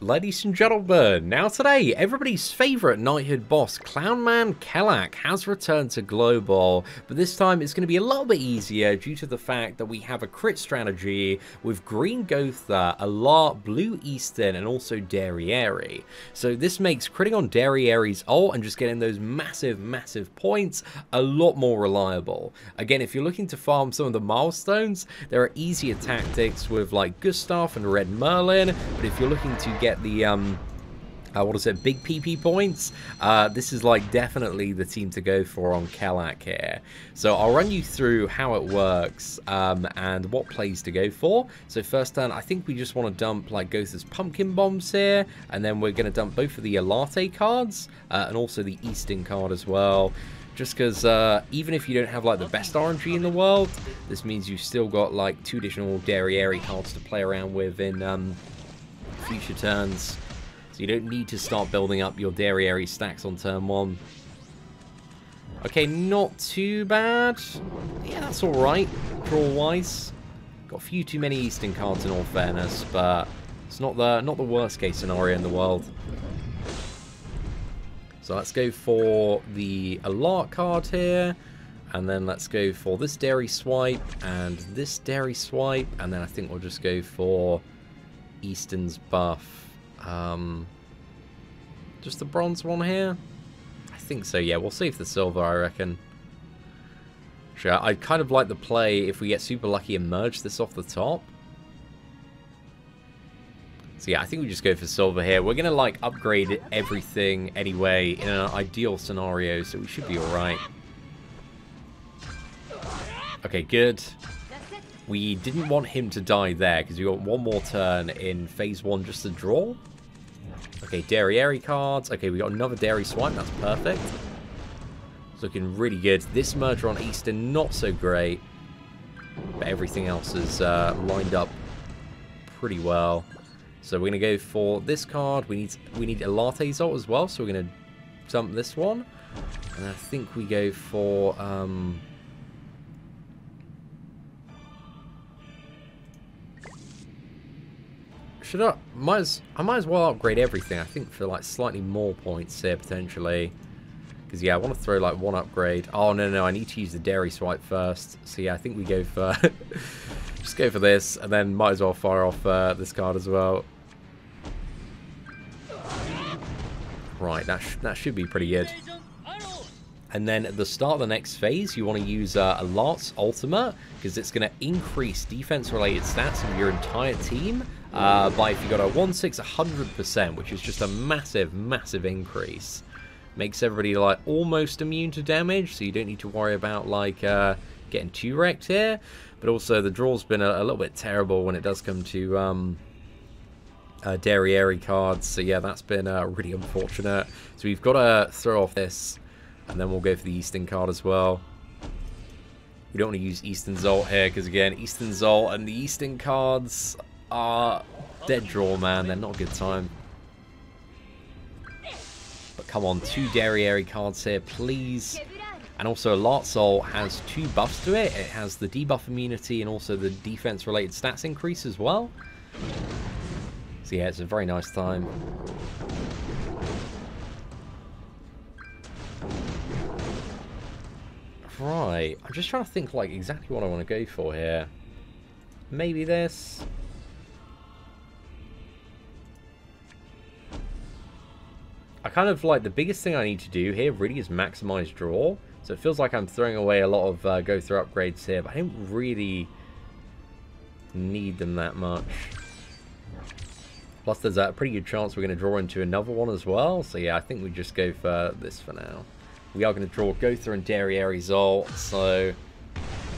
Ladies and gentlemen, now today, everybody's favourite Knighthood boss, Clownman Kelak, has returned to Global, but this time it's going to be a little bit easier due to the fact that we have a crit strategy with Green Gowther, Ellate, Blue Eastin, and also Derieri. So this makes critting on Derieri's ult and just getting those massive points a lot more reliable. Again, if you're looking to farm some of the milestones, there are easier tactics with like Gustav and Red Merlin, but if you're looking to get the big PP points, this is like definitely the team to go for on Kelak here. So I'll run you through how it works and what plays to go for. So first turn, I think we just want to dump like Gowther's pumpkin bombs here, and then we're going to dump both of the Ellate cards and also the Eastin card as well. Just because even if you don't have like the best RNG in the world, this means you've still got like 2 additional Derieri cards to play around with in future turns. So you don't need to start building up your Derieri stacks on turn 1. Okay, not too bad. Yeah, that's alright, draw-wise. Got a few too many Eastin cards in all fairness, but it's not the worst case scenario in the world. So let's go for the Ellate card here, and then let's go for this Deri swipe and this Deri swipe, and then I think we'll just go for Eastin's buff. Just the bronze one here? I think so, yeah. We'll save the silver, I reckon. Sure, I'd kind of like the play if we get super lucky and merge this off the top. So yeah, I think we just go for silver here. We're going to like upgrade everything anyway in an ideal scenario, so we should be alright. Okay, good. We didn't want him to die there because we got one more turn in phase 1 just to draw. Okay, Derieri cards. Okay, we got another Deri swipe. That's perfect. It's looking really good. This merger on Eastin, not so great. But everything else is lined up pretty well. So we're going to go for this card. We need Ellate's ult as well, so we're going to dump this one. And I think we go for... I might as well upgrade everything, I think, for like slightly more points here, potentially. Because, yeah, I want to throw like one upgrade. Oh, no, I need to use the Deri swipe first. So, yeah, I think we go for... just go for this, and then might as well fire off this card as well. Right, that should be pretty good. And then at the start of the next phase, you want to use Elate's ultimate, because it's going to increase defense-related stats of your entire team by, if you got a 1/6, 100%, which is just a massive increase. Makes everybody like almost immune to damage, so you don't need to worry about like getting too wrecked here. But also the draw's been a little bit terrible when it does come to Derieri cards. So yeah, that's been really unfortunate. So we've got to throw off this, and then we'll go for the Eastin card as well. We don't want to use Eastin's ult here, because again, Eastin's ult and the Eastin cards are dead draw, man. They're not a good time. But come on, 2 Derieri cards here, please. And also, Elate's ult has 2 buffs to it. It has the debuff immunity and also the defense-related stats increase as well. So yeah, it's a very nice time. Right, I'm just trying to think like exactly what I want to go for here. Maybe this. I kind of like the biggest thing I need to do here really is maximize draw. So it feels like I'm throwing away a lot of Gowther upgrades here, but I don't really need them that much. Plus there's a pretty good chance we're going to draw into another one as well. So yeah, I think we just go for this for now. We are going to draw Gowther and Derieri's ult, so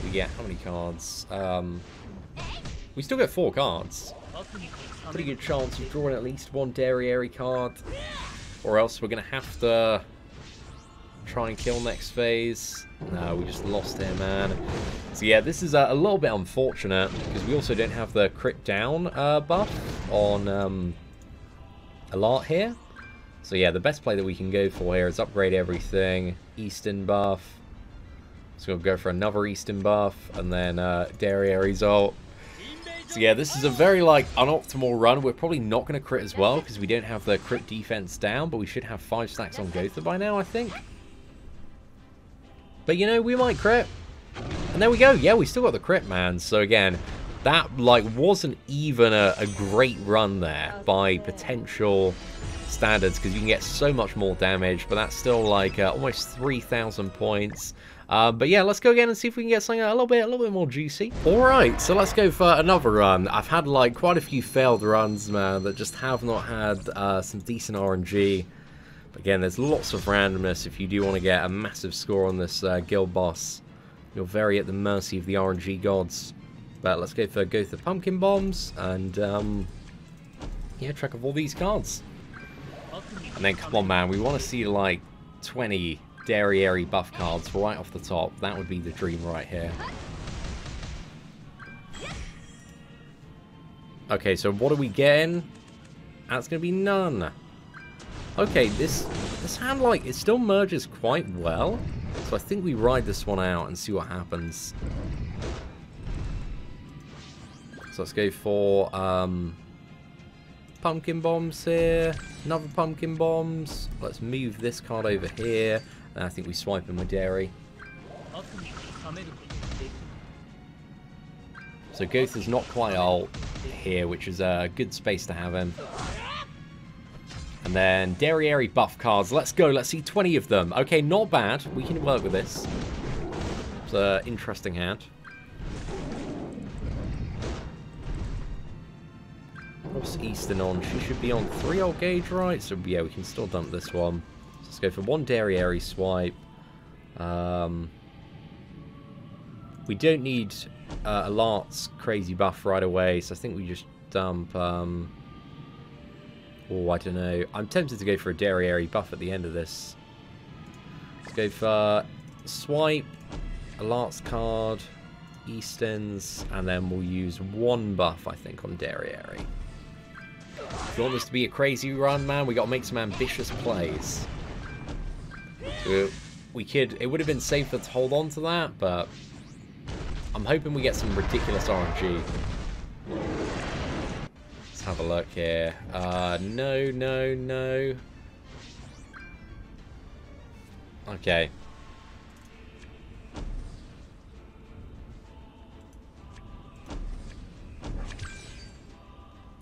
we get how many cards? We still get 4 cards. Pretty good chance of drawing at least 1 Derieri card, or else we're going to have to try and kill next phase. No, we just lost him, man. So yeah, this is a little bit unfortunate, because we also don't have the crit down buff on Ellate here. So yeah, the best play that we can go for here is upgrade everything. Eastin buff. So we'll go for another Eastin buff, and then Derieri's ult. So yeah, this is a very, like, unoptimal run. We're probably not going to crit as well, because we don't have the crit defense down, but we should have 5 stacks on Gowther by now, I think. But, you know, we might crit. And there we go. Yeah, we still got the crit, man. So again, that, like, wasn't even a great run there by potential standards, because you can get so much more damage, but that's still, like, almost 3,000 points. But yeah, let's go again and see if we can get something a little bit more juicy. Alright, so let's go for another run. I've had, like, quite a few failed runs, man, that just have not had some decent RNG. But again, there's lots of randomness if you do want to get a massive score on this guild boss. You're very at the mercy of the RNG gods. But let's go for Gowther Pumpkin Bombs and, yeah, track of all these cards. And then, come on, man, we want to see, like, 20 Derieri buff cards right off the top. That would be the dream right here. Okay, so what are we getting? That's going to be none. Okay, this hand, like, it still merges quite well. So I think we ride this one out and see what happens. So let's go for Pumpkin Bombs here. Another Pumpkin Bombs. Let's move this card over here. And I think we swipe him with Dairy. So Gowther's not quite ult here, which is a good space to have him. And then Derieri buff cards. Let's go. Let's see 20 of them. Okay, not bad. We can work with this. It's an interesting hand. What's Eastin on? She should be on 3 old gauge, right? So yeah, we can still dump this one. So let's go for 1 Derieri swipe. We don't need Elate's crazy buff right away, so I think we just dump... oh, I don't know. I'm tempted to go for a Derieri buff at the end of this. Let's go for swipe, Elate's card, Eastin's, and then we'll use 1 buff, I think, on Derieri. If you want this to be a crazy run, man, we got to make some ambitious plays. We could... It would have been safer to hold on to that, but I'm hoping we get some ridiculous RNG. Let's have a look here. No, no, no. Okay.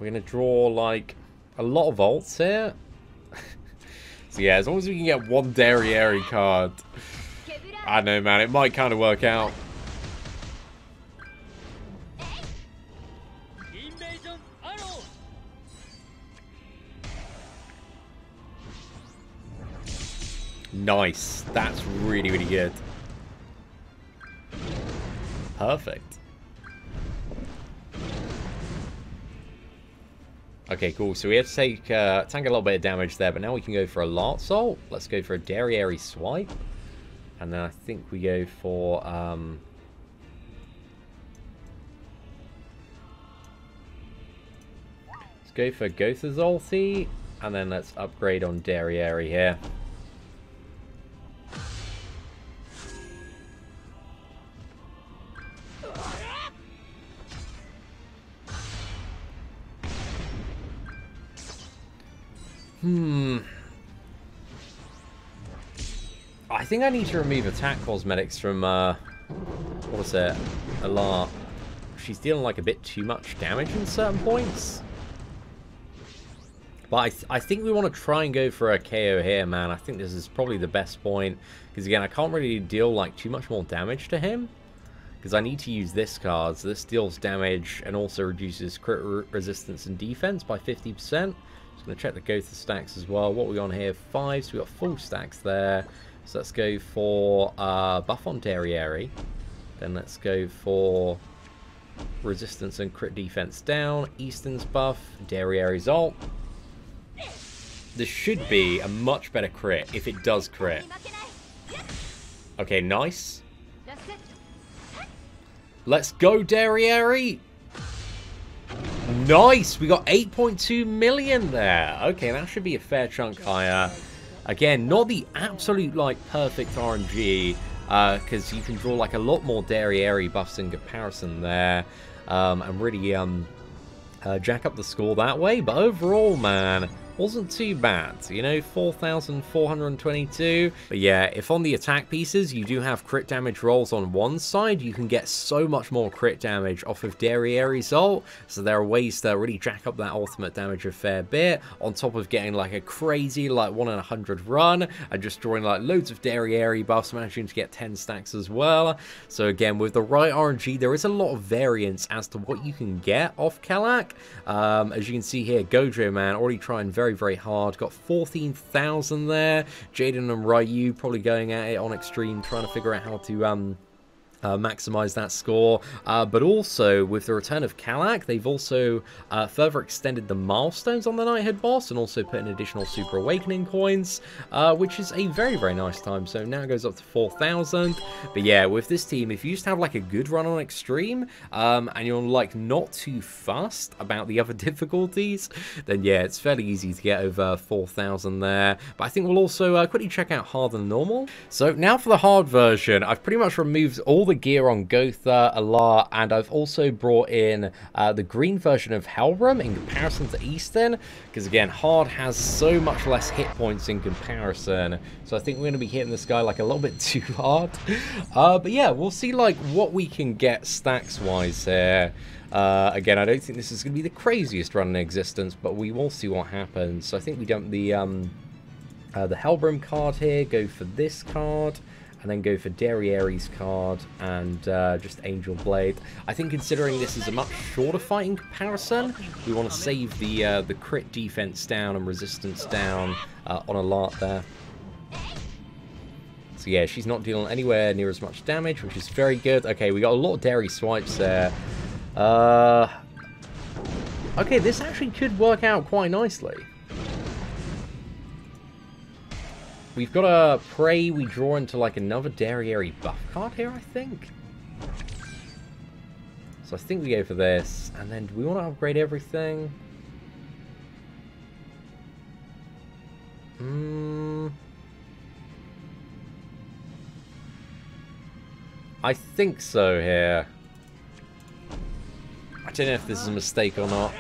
We're going to draw, like, a lot of ults here. So, yeah, as long as we can get 1 Derieri card. I don't know, man. It might kind of work out. Nice. That's really, really good. Perfect. Okay, cool. So we have to take tank a little bit of damage there, but now we can go for a Ellate Salt. Let's go for a Derieri swipe. And then I think we go for... let's go for Gowther's ulti. And then let's upgrade on Derieri here. I think I need to remove attack cosmetics from, what is it? Ellate. She's dealing like a bit too much damage in certain points. But I think we want to try and go for a KO here, man. I think this is probably the best point. Because again, I can't really deal like too much more damage to him. Because I need to use this card. So this deals damage and also reduces crit resistance and defense by 50%. Just going to check the Gowther stacks as well. What are we on here? 5, so we got full stacks there. So let's go for buff on Derieri. Then let's go for resistance and crit defense down. Eastin's buff, Derieri's ult. This should be a much better crit if it does crit. Okay, nice. Let's go, Derieri. Nice. We got 8.2 million there. Okay, that should be a fair chunk higher. Again, not the absolute, like, perfect RNG, because you can draw, like, a lot more Derieri buffs in comparison there. and really jack up the score that way. But overall, man, wasn't too bad, you know, 4,422. But yeah, if on the attack pieces you do have crit damage rolls on one side, you can get so much more crit damage off of Derieri's ult. So there are ways to really jack up that ultimate damage a fair bit, on top of getting like a crazy like 1 in 100 run and just drawing like loads of Derieri buffs, managing to get 10 stacks as well. So again, with the right RNG, there is a lot of variance as to what you can get off Kelak. As you can see here, Gojo, man, already trying very hard. Got 14,000 there. Jaden and Ryu probably going at it on extreme, trying to figure out how to maximize that score, but also with the return of Kelak, they've also further extended the milestones on the Knighthood boss and also put in additional Super Awakening coins, which is a very nice time. So now it goes up to 4,000. But yeah, with this team, if you just have like a good run on extreme and you're like not too fussed about the other difficulties, then yeah, it's fairly easy to get over 4,000 there. But I think we'll also quickly check out hard and normal. So now for the hard version, I've pretty much removed all the gear on Gowther, Ellate, and I've also brought in the green version of Helbram in comparison to Eastin, because again, hard has so much less hit points in comparison, so I think we're going to be hitting this guy like a little bit too hard. But yeah, we'll see like what we can get stacks wise here. Again, I don't think this is going to be the craziest run in existence, but we will see what happens. So I think we dump the Helbram card here, go for this card, and then go for Derieri's card and just Angel Blade. I think considering this is a much shorter fight in comparison, we want to save the crit defense down and resistance down on Ellate there. So yeah, she's not dealing anywhere near as much damage, which is very good. Okay, we got a lot of Deri swipes there. Okay, this actually could work out quite nicely. We've got a Prey we draw into like another Derieri buff card here, I think. So I think we go for this. And then do we want to upgrade everything? I think so here. I don't know if this is a mistake or not.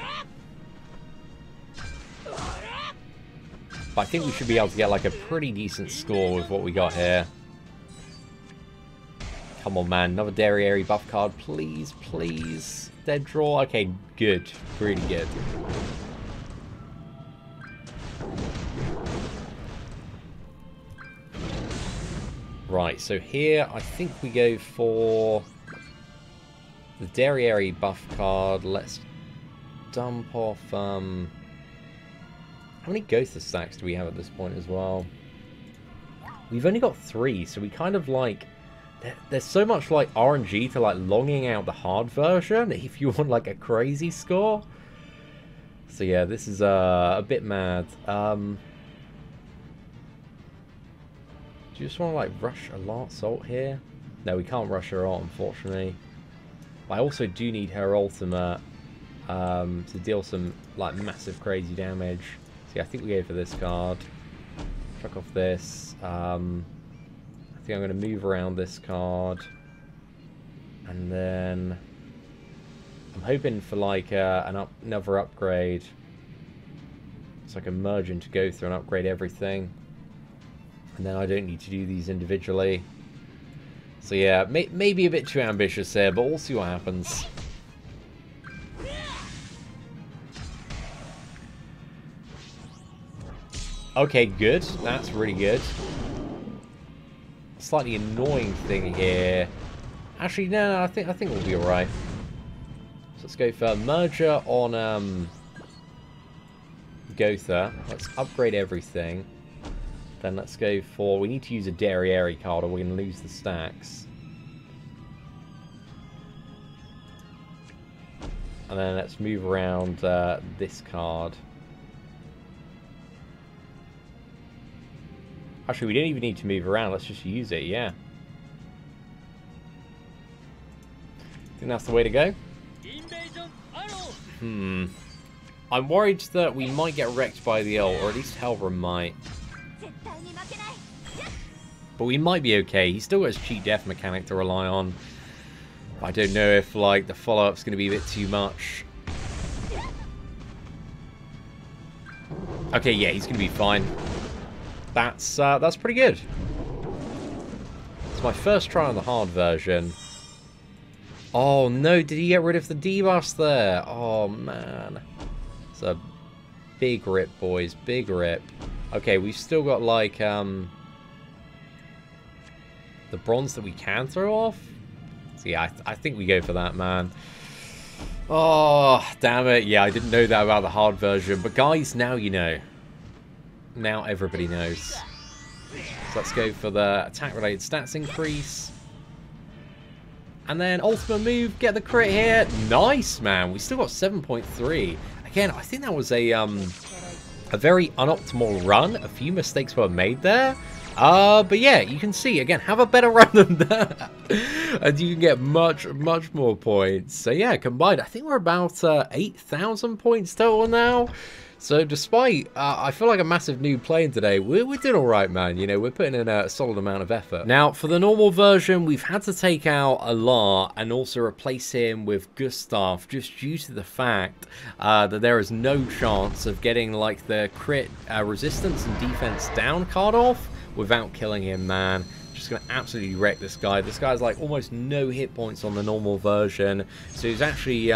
But I think we should be able to get like a pretty decent score with what we got here. Come on, man. Another Derieri buff card. Please, please. Dead draw. Okay, good. Really good. Right, so here I think we go for the Derieri buff card. Let's dump off... How many Gowther stacks do we have at this point as well? We've only got 3, so we kind of like... There's so much like RNG to like longing out the hard version if you want like a crazy score. So yeah, this is a bit mad. Do you just want to like rush Elate's ult here? No, we can't rush her ult, unfortunately. But I also do need her ultimate to deal some like massive crazy damage. Yeah, I think we go for this card. Chuck off this. I think I'm going to move around this card. And then... I'm hoping for like another upgrade. So I can merge into Gowther and upgrade everything. And then I don't need to do these individually. So yeah, maybe a bit too ambitious there, but we'll see what happens. Okay, good. That's really good. Slightly annoying thing here. Actually, no, I think we'll be alright. So let's go for merger on Gowther. Let's upgrade everything. Then let's go for... We need to use a Derieri card or we're going to lose the stacks. And then let's move around this card. Actually, we don't even need to move around. Let's just use it, yeah. Think that's the way to go? I'm worried that we might get wrecked by the ult, or at least Helbram might. But we might be okay. He still has cheat death mechanic to rely on. I don't know if, like, the follow-up's going to be a bit too much. Okay, yeah, he's going to be fine. That's pretty good. It's my first try on the hard version. Oh, no, did he get rid of the debuffs there? Oh, man. It's a big rip, boys. Big rip. Okay, we've still got, like, the bronze that we can throw off. So, yeah, I think we go for that, man. Oh, damn it. Yeah, I didn't know that about the hard version. But, guys, now you know. Now everybody knows. So, let's go for the attack-related stats increase. And then ultimate move, get the crit here. Nice, man. We still got 7.3. Again, I think that was a very unoptimal run. A few mistakes were made there. But yeah, you can see, again, have a better run than that. And you can get much, much more points. So yeah, combined, I think we're about 8,000 points total now. So despite, I feel like a massive noob playing today, we're doing alright, man. You know, we're putting in a solid amount of effort. Now, for the normal version, we've had to take out Ellate and also replace him with Gustav, just due to the fact that there is no chance of getting, like, the crit resistance and defense down card off without killing him, man. Just going to absolutely wreck this guy. This guy's, like, almost no hit points on the normal version. So he's actually...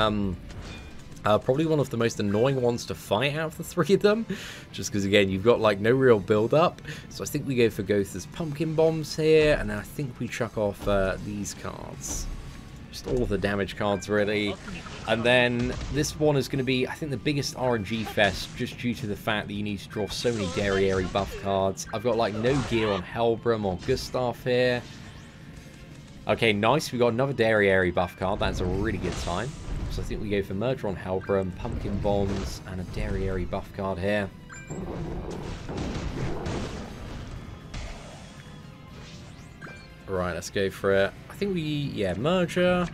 probably one of the most annoying ones to fight out of the three of them. Just because, again, you've got, like, no real build-up. So I think we go for Gowther's Pumpkin Bombs here. And then I think we chuck off these cards. Just all of the damage cards, really. And then this one is going to be, I think, the biggest RNG fest. Just due to the fact that you need to draw so many Derieri buff cards. I've got, like, no gear on Helbram or Gustav here. Okay, nice. We got another Derieri buff card. That's a really good time. So I think we go for Murder on Helbram, Pumpkin Bombs, and a Derieri buff card here. Right, let's go for it. I think we, yeah, Merger,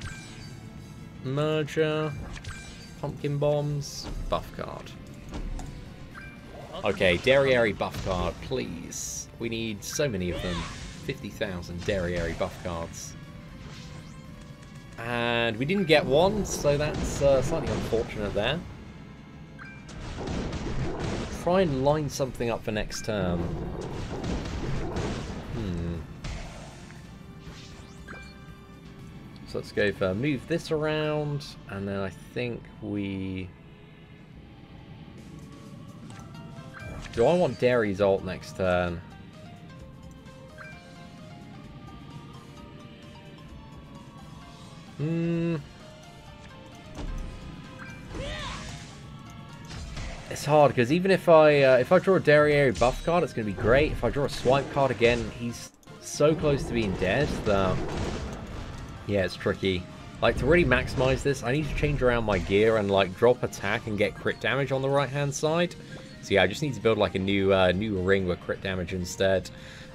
Pumpkin Bombs, buff card. Okay, Derieri buff card, please. We need so many of them. 50,000 Derieri buff cards. And we didn't get one, so that's slightly unfortunate there. Try and line something up for next turn. So let's go for move this around, and then I think we... Do I want Deri's ult next turn? It's hard because even if I draw a Derieri buff card, it's going to be great. If I draw a swipe card again, he's so close to being dead that yeah, it's tricky. Like, to really maximize this, I need to change around my gear and, like, drop attack and get crit damage on the right hand side. So yeah, I just need to build like a new ring with crit damage instead.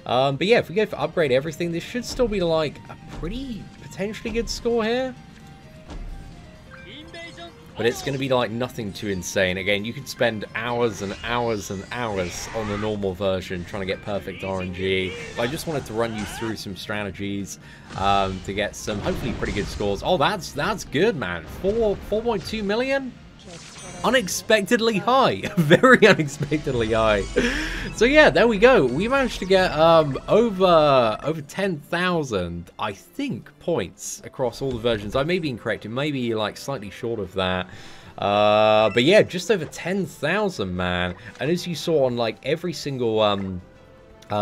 But yeah, if we go for upgrade everything, this should still be like a pretty potentially good score here. But it's going to be like nothing too insane. Again, you could spend hours and hours and hours on the normal version trying to get perfect RNG. But I just wanted to run you through some strategies to get some hopefully pretty good scores. Oh, that's good, man. 4.2 million? Unexpectedly high. Very unexpectedly high. So yeah, there we go. We managed to get over 10,000, I think, points across all the versions. I may be incorrect. It may be like slightly short of that. But yeah, just over 10,000, man. And as you saw on like every single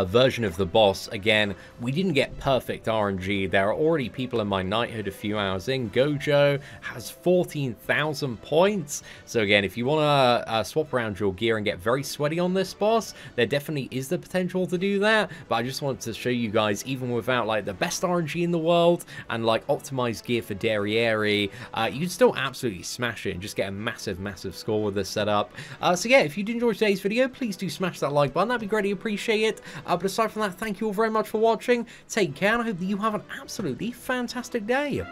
version of the boss, again, we didn't get perfect RNG. There are already people in my knighthood a few hours in. Gojo has 14,000 points. So again, if you want to swap around your gear and get very sweaty on this boss, there definitely is the potential to do that. But I just wanted to show you guys, even without like the best RNG in the world and like optimized gear for Derieri, you can still absolutely smash it and just get a massive, massive score with this setup. So yeah, if you did enjoy today's video, please do smash that like button. That'd be greatly appreciated. But aside from that, thank you all very much for watching. Take care, and I hope that you have an absolutely fantastic day.